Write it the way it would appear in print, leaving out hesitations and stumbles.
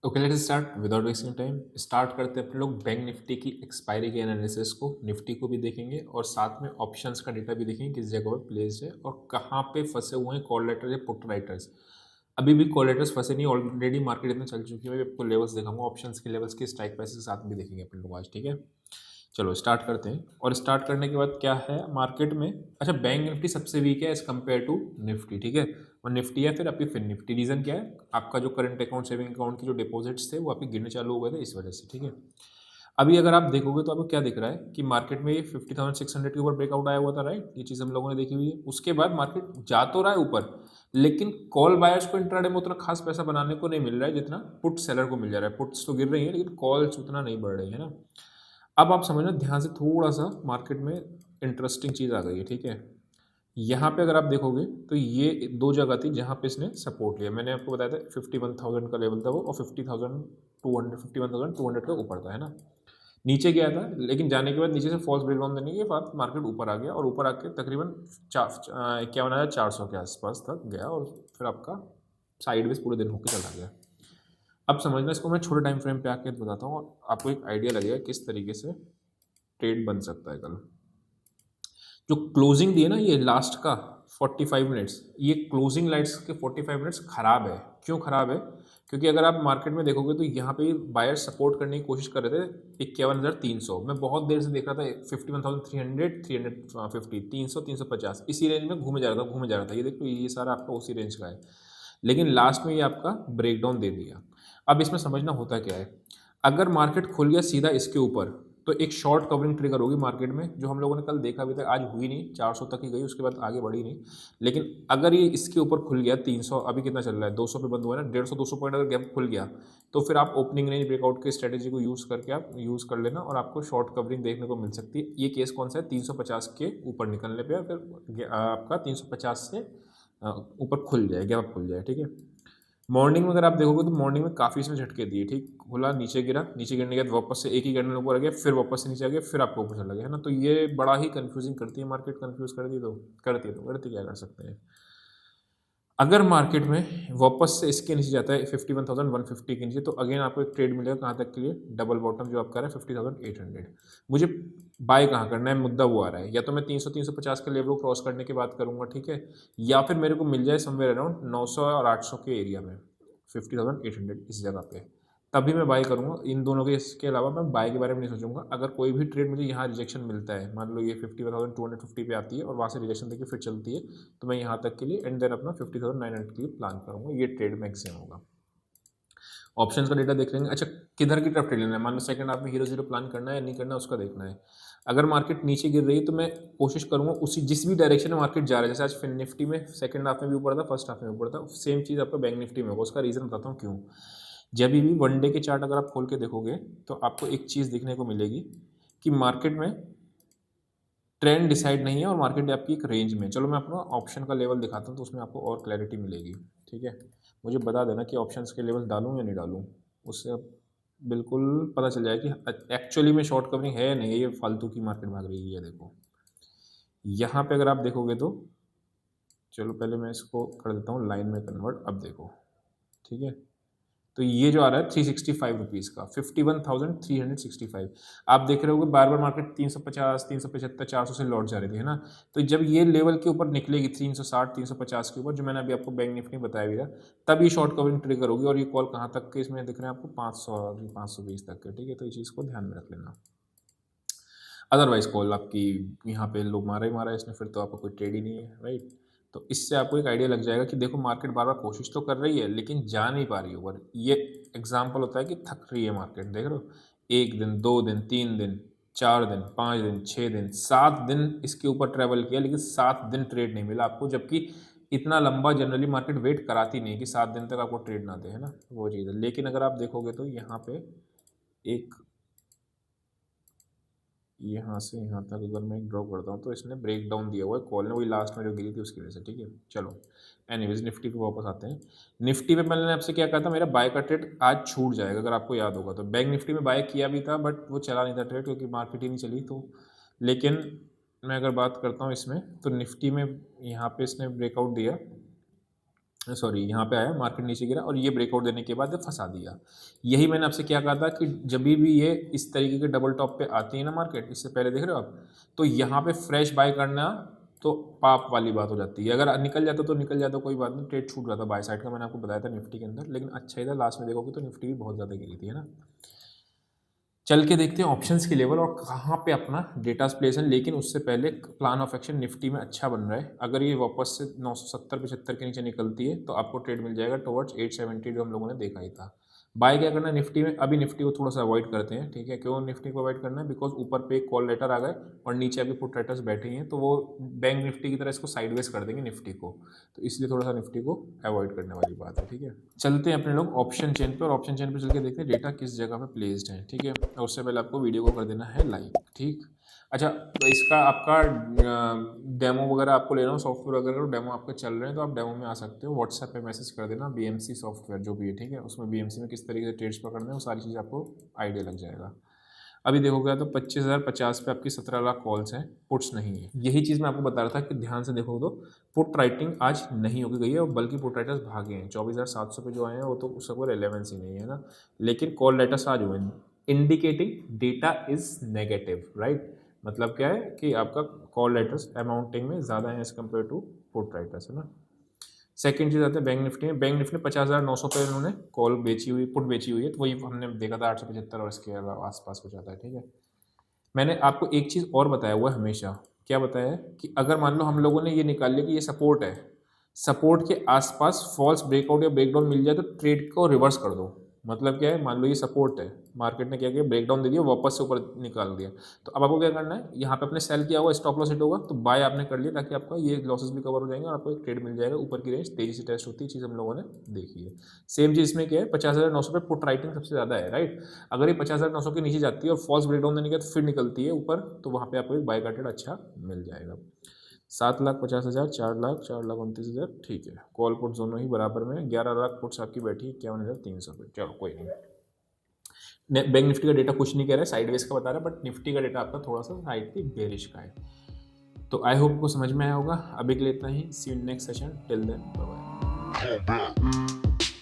Okay, let's start without wasting time. Start करते हैं अपन लोग बैंक निफ्टी की एक्सपायरी के एनालिसिस को। निफ्टी को भी देखेंगे और साथ में ऑप्शंस का डेटा भी देखेंगे किस जगह पर प्लेस्ड है और कहाँ पे फंसे हुए हैं कॉल राइटर्स या पुट राइटर्स। अभी भी कॉल राइटर्स फंसे नहीं, ऑलरेडी मार्केट इतना चल चुकी है। मैं आपको लेवल्स दिखाऊंगा, ऑप्शंस के लेवल्स के स्ट्राइक प्राइस के साथ भी देखेंगे अपन लोग आज, ठीक है। चलो स्टार्ट करते हैं। और स्टार्ट करने के बाद क्या है मार्केट में, अच्छा बैंक निफ्टी सबसे वीक है एज कम्पेयर टू निफ्टी, ठीक है। और निफ्टी है फिर आपकी फिन निफ्टी। रीजन क्या है, आपका जो करंट अकाउंट सेविंग अकाउंट की जो डिपॉजिट्स थे वो आपके गिरने चालू हो गए थे इस वजह से, ठीक है। अभी अगर आप देखोगे तो आपको क्या दिख रहा है कि मार्केट में ये 50,600 के ऊपर ब्रेकआउट आया हुआ था, राइट। ये चीज़ हम लोगों ने देखी हुई है। उसके बाद मार्केट जा तो रहा है ऊपर, लेकिन कॉल बायर्स को इंट्राडे में उतना खास पैसा बनाने को नहीं मिल रहा है जितना पुट सेलर को मिल जा रहा है। पुट्स तो गिर रही है लेकिन कॉल्स उतना नहीं बढ़ रही है ना। अब आप समझना ध्यान से, थोड़ा सा मार्केट में इंटरेस्टिंग चीज़ आ गई है, ठीक है। यहाँ पे अगर आप देखोगे तो ये दो जगह थी जहाँ पे इसने सपोर्ट लिया। मैंने आपको बताया था 51,000 का लेवल था वो, और 51,200 के ऊपर था, है ना। नीचे गया था लेकिन जाने के बाद नीचे से फॉल्स ब्रेकडाउन देने के बाद मार्केट ऊपर आ गया और ऊपर आके तकरीबन 51,400 के आसपास तक गया और फिर आपका साइडवेज पूरे दिन होकर चला गया। अब समझना इसको, मैं छोटे टाइम फ्रेम पे आके बताता हूँ और आपको एक आइडिया लगेगा किस तरीके से ट्रेड बन सकता है कल। जो क्लोजिंग दी है ना ये लास्ट का 45 मिनट्स, ये क्लोजिंग लाइट्स के 45 मिनट्स खराब है। क्यों खराब है, क्योंकि अगर आप मार्केट में देखोगे तो यहाँ पे बायर सपोर्ट करने की कोशिश कर रहे थे 51,300। मैं बहुत देर से देख रहा था 51,300, 350, 300, 350 इसी रेंज में घूमे जा रहा था, घूमे जा रहा था। ये देखो ये सारा आपका उसी रेंज का है, लेकिन लास्ट में ये आपका ब्रेकडाउन दे दिया। अब इसमें समझना होता क्या है, अगर मार्केट खुल गया सीधा इसके ऊपर तो एक शॉर्ट कवरिंग ट्रिगर होगी मार्केट में, जो हम लोगों ने कल देखा। अभी तक आज हुई नहीं, 400 तक ही गई, उसके बाद आगे बढ़ी नहीं। लेकिन अगर ये इसके ऊपर खुल गया 300, अभी कितना चल रहा है 200 पे बंद हुआ है ना, 150-200 पॉइंट अगर गैप खुल गया तो फिर आप ओपनिंग रेंज ब्रेकआउट की स्ट्रेटेजी को यूज़ करके आप यूज़ कर लेना और आपको शॉर्ट कवरिंग देखने को मिल सकती है। ये केस कौन सा है, 350 के ऊपर निकलने पर फिर आपका 350 से ऊपर खुल जाए, गैप खुल जाए, ठीक है। मॉर्निंग में अगर आप देखोगे तो मॉर्निंग में काफ़ी इसमें झटके दिए, ठीक। खुला नीचे गिरा, नीचे गिरने के बाद वापस से एक ही कैंडल ऊपर आ गया, फिर वापस से नीचे आ गया, फिर आपको ऊपर चला गया, है ना। तो ये बड़ा ही कंफ्यूजिंग करती है मार्केट। कंफ्यूज करती क्या कर सकते हैं। अगर मार्केट में वापस से इसके नीचे जाता है 51,150 के नीचे, तो अगेन आपको एक ट्रेड मिलेगा कहाँ तक के लिए, डबल बॉटम जो आपका है 50,800। मुझे बाय कहाँ करना है, मुद्दा वो आ रहा है। या तो मैं 300-350 के लेवल को क्रॉस करने की बात करूंगा, ठीक है, या फिर मेरे को मिल जाए समवेयर अराउंड 900 और 800 के एरिया में 50,800 इस जगह पे, तभी मैं बाय करूंगा। इन दोनों के इसके अलावा मैं बाय के बारे में नहीं सोचूंगा। अगर कोई भी ट्रेड मुझे यहाँ रिजेक्शन मिलता है, मान लो ये 51,250 पे आती है और वहाँ से रिजेक्शन देके फिर चलती है, तो मैं यहाँ तक के लिए एंड देन अपना 50,900 के लिए प्लान करूँगा। ये ट्रेड मैक्सिमम होगा। ऑप्शंस का डेटा देख लेंगे। अच्छा, किधर की तरफ ट्रेड लेना है, मान लो सेकंड हाफ में हीरो जीरो प्लान करना है या नहीं करना है, उसका देखना है। अगर मार्केट नीचे गिर रही है तो मैं कोशिश करूंगा उसी जिस भी डायरेक्शन में मार्केट जा रहा है, जैसे आज फिन निफ्टी में सेकंड हाफ में भी ऊपर था, फर्स्ट हाफ में ऊपर था, सेम चीज़ आपका बैंक निफ्टी में होगा। उसका रीज़न बताता हूँ क्यों। जब भी वन डे के चार्ट अगर आप खोल के देखोगे तो आपको एक चीज़ देखने को मिलेगी कि मार्केट में ट्रेंड डिसाइड नहीं है और मार्केट आपकी एक रेंज में। चलो मैं अपना ऑप्शन का लेवल दिखाता हूँ तो उसमें आपको और क्लैरिटी मिलेगी, ठीक है। मुझे बता देना कि ऑप्शंस के लेवल डालूँ या नहीं डालूँ, उससे अब बिल्कुल पता चल जाए कि एक्चुअली में शॉर्ट कवरिंग है या नहीं है, ये फालतू की मार्केट भाग रही है। देखो यहाँ पे अगर आप देखोगे तो, चलो पहले मैं इसको कर देता हूँ लाइन में कन्वर्ट। अब देखो, ठीक है, तो ये जो आ रहा है 365 रुपीज़ का, 51,365। आप देख रहे हो बार बार मार्केट 350, 375, 400 से लौट जा रही थी, है ना। तो जब ये लेवल के ऊपर निकलेगी 360, 350 के ऊपर, जो मैंने अभी आपको बैंक निफ्टी में बताया भी था, तब ये शॉर्ट कवरिंग ट्रिगर होगी। और ये कॉल कहाँ तक के इसमें दिख रहे हैं आपको, 500 520 तक के, ठीक है। तो ये चीज़ को ध्यान में रख लेना। अदरवाइज कॉल आपकी यहाँ पे लो मारा ही मारा है इसने, फिर तो आपको कोई ट्रेड ही नहीं है, राइट। तो इससे आपको एक आइडिया लग जाएगा कि देखो मार्केट बार बार कोशिश तो कर रही है लेकिन जा नहीं पा रही ऊपर। ये एग्जाम्पल होता है कि थक रही है मार्केट। देख रहे हो, एक दिन, 2 दिन, 3 दिन, 4 दिन, 5 दिन, 6 दिन, 7 दिन इसके ऊपर ट्रेवल किया, लेकिन 7 दिन ट्रेड नहीं मिला आपको। जबकि इतना लंबा जनरली मार्केट वेट कराती नहीं कि 7 दिन तक आपको ट्रेड ना दे, है ना, वो चीज़ है। लेकिन अगर आप देखोगे तो यहाँ पे एक, यहाँ से यहाँ तक अगर मैं ड्रॉ करता हूँ तो इसने ब्रेक डाउन दिया हुआ है कॉल ने, वही लास्ट में जो गिरी थी उसकी वजह से, ठीक है। चलो एनीवेज निफ्टी पे वापस आते हैं। निफ्टी पे मैंने आपसे क्या कहा था, मेरा बाय का ट्रेड आज छूट जाएगा अगर आपको याद होगा तो। बैंक निफ्टी में बाय किया भी था बट वो चला नहीं था ट्रेड, क्योंकि मार्केट ही नहीं चली। तो लेकिन मैं अगर बात करता हूँ इसमें, तो निफ्टी में यहाँ पे इसने ब्रेकआउट दिया सॉरी यहाँ पे आया, मार्केट नीचे गिरा और ये ब्रेकआउट देने के बाद फंसा दिया। यही मैंने आपसे क्या कहा था कि जब भी ये इस तरीके के डबल टॉप पे आती है ना मार्केट, इससे पहले देख रहे हो आप, तो यहाँ पे फ्रेश बाय करना तो पाप वाली बात हो जाती है। अगर निकल जाता तो निकल जाता, कोई बात नहीं, ट्रेड छूट जाता बाय साइड का, मैंने आपको बताया था निफ्टी के अंदर। लेकिन अच्छा ही था, लास्ट में देखोगे तो निफ्टी भी बहुत ज़्यादा गिरी थी, है ना। चल के देखते हैं ऑप्शंस की लेवल और कहाँ पे अपना डेटा प्लेस है। लेकिन उससे पहले प्लान ऑफ एक्शन निफ्टी में अच्छा बन रहा है। अगर ये वापस से 970-75 के नीचे निकलती है तो आपको ट्रेड मिल जाएगा टुवर्ड्स 870 जो हम लोगों ने देखा ही था। बाय क्या करना है निफ्टी में, अभी निफ्टी को थोड़ा सा अवॉइड करते हैं, ठीक है। क्यों निफ्टी को अवॉइड करना है, बिकॉज ऊपर पे एक कॉल लेटर आ गए और नीचे अभी पुट राइटर्स बैठे हैं, तो वो बैंक निफ्टी की तरह इसको साइडवेज कर देंगे निफ्टी को, तो इसलिए थोड़ा सा निफ्टी को अवॉइड करने वाली बात है, ठीक है। चलते हैं अपने लोग ऑप्शन चेन पे, और ऑप्शन चेन पे चल के देखते हैं डेटा किस जगह पे प्लेस्ड है, ठीक है। और उससे पहले आपको वीडियो को कर देना है लाइक, ठीक। अच्छा, तो इसका आपका डेमो वगैरह आपको लेना हो, सॉफ्टवेयर वगैरह डेमो आपके चल रहे हैं तो आप डेमो में आ सकते हो। व्हाट्सएप पे मैसेज कर देना बीएमसी सॉफ्टवेयर जो भी है, ठीक है। उसमें बीएमसी में किस तरीके से ट्रेड्स पकड़ने हैं वो सारी चीज़ आपको आइडिया लग जाएगा। अभी देखोगे तो 25,050 पे आपकी 17 लाख कॉल्स हैं, पुट्स नहीं है। यही चीज़ मैं आपको बता रहा था कि ध्यान से देखोगे तो पुट राइटिंग आज नहीं होकर गई है, और बल्कि पुट राइटर्स भागे हैं। 24,700 पे जो आए हैं वो तो उसका कोई रेलेवेंस ही नहीं है ना। लेकिन कॉल राइटर्स आज हुए हैं, indicating data is negative, right. मतलब क्या है कि आपका कॉल राइटर्स अमाउंटिंग में ज़्यादा है as compare to put writers, है ना। सेकंड चीज़ आती है बैंक निफ्टी में। बैंक निफ्टी 50,900 पे उन्होंने कॉल बेची हुई, पुट बेची हुई है, तो वही हमने देखा था 875 और इसके आसपास हो जाता है, ठीक है। मैंने आपको एक चीज़ और बताया हुआ है हमेशा, क्या बताया है कि अगर मान लो हम लोगों ने ये निकाल लिया कि ये सपोर्ट है, सपोर्ट के आसपास फॉल्स ब्रेकआउट या ब्रेकडाउन मिल जाए तो ट्रेड को रिवर्स कर दो। मतलब क्या है, मान लो ये सपोर्ट है, मार्केट ने क्या किया, ब्रेकडाउन दे दिया, वापस से ऊपर निकाल दिया, तो अब आपको क्या करना है, यहाँ पे अपने सेल किया हुआ स्टॉप लॉस हिट होगा तो बाय आपने कर लिया, ताकि आपका ये लॉसेस भी कवर हो जाएंगे और आपको एक ट्रेड मिल जाएगा। ऊपर की रेंज तेजी से टेस्ट होती है, चीज़ हम लोगों ने देखी है। सेम चीज़ इसमें क्या है, 50,900 पे पुट राइटिंग सबसे ज़्यादा है, राइट। अगर ये 50,900 के नीचे जाती है और फॉल्स ब्रेकडाउन देने के तो फिर निकलती है ऊपर, तो वहाँ पे आपको एक बाय का ट्रेड अच्छा मिल जाएगा। 7,50,000, 4,29,000, ठीक है। कॉल पुट दोनों ही बराबर में, 11 लाख पुट्स आपकी बैठी 51,300 पे। चलो कोई नहीं, बैंक निफ्टी का डेटा कुछ नहीं कह रहा है, साइडवेज का बता रहा है, बट निफ्टी का डेटा आपका थोड़ा सा साइडली बेरिश का है। तो आई होप को समझ में आया होगा। अभी के लिए इतना ही, see you next session, till then bye bye.